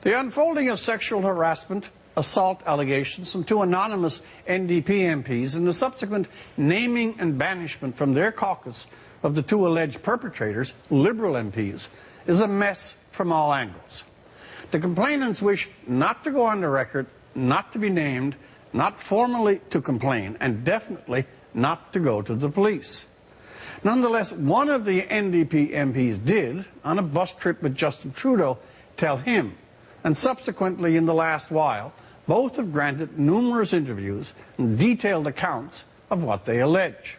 The unfolding of sexual harassment, assault allegations from two anonymous NDP MPs and the subsequent naming and banishment from their caucus of the two alleged perpetrators, Liberal MPs, is a mess from all angles. The complainants wish not to go on the record, not to be named, not formally to complain, and definitely not to go to the police. Nonetheless, one of the NDP MPs did, on a bus trip with Justin Trudeau, tell him, and subsequently in the last while, both have granted numerous interviews and detailed accounts of what they allege.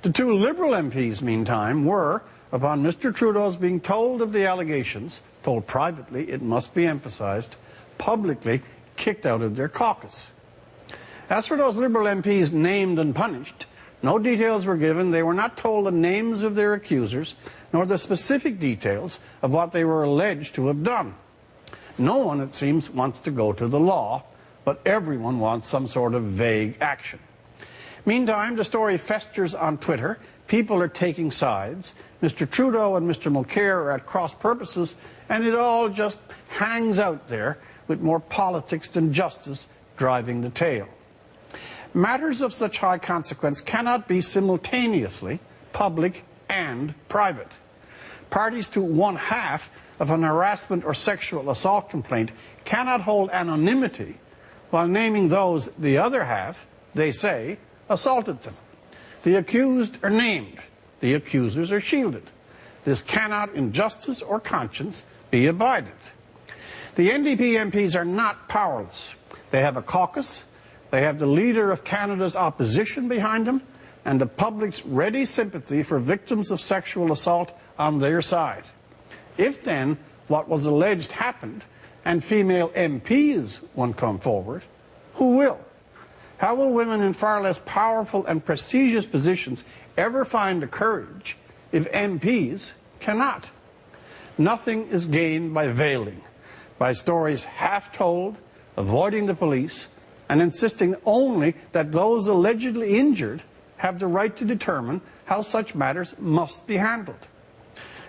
The two Liberal MPs, meantime, were, upon Mr. Trudeau's being told of the allegations, told privately, it must be emphasized, publicly kicked out of their caucus. As for those Liberal MPs named and punished, no details were given. They were not told the names of their accusers, nor the specific details of what they were alleged to have done. No one, it seems, wants to go to the law, but everyone wants some sort of vague action. Meantime, the story festers on Twitter. People are taking sides. Mr. Trudeau and Mr. Mulcair are at cross purposes, and it all just hangs out there with more politics than justice driving the tale. Matters of such high consequence cannot be simultaneously public and private. Parties to one half of an harassment or sexual assault complaint cannot hold anonymity while naming those the other half, they say, assaulted them. The accused are named. The accusers are shielded. This cannot, in justice or conscience, be abided. The NDP MPs are not powerless. They have a caucus. They have the leader of Canada's opposition behind them, and the public's ready sympathy for victims of sexual assault on their side. If then what was alleged happened, and female MPs won't come forward, who will? How will women in far less powerful and prestigious positions ever find the courage if MPs cannot? Nothing is gained by veiling, by stories half told, avoiding the police, and insisting only that those allegedly injured have the right to determine how such matters must be handled.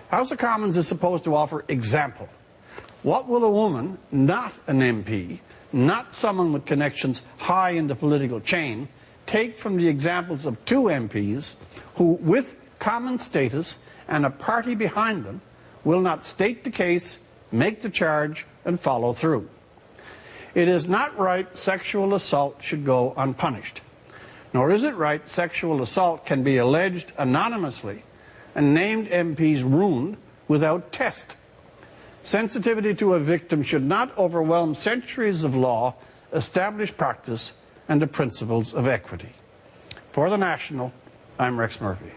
House of Commons is supposed to offer example. What will a woman, not an MP, not someone with connections high in the political chain, take from the examples of two MPs who, with common status and a party behind them, will not state the case, make the charge, and follow through? It is not right sexual assault should go unpunished. Nor is it right sexual assault can be alleged anonymously and named MPs ruined without test. Sensitivity to a victim should not overwhelm centuries of law, established practice, and the principles of equity. For The National, I'm Rex Murphy.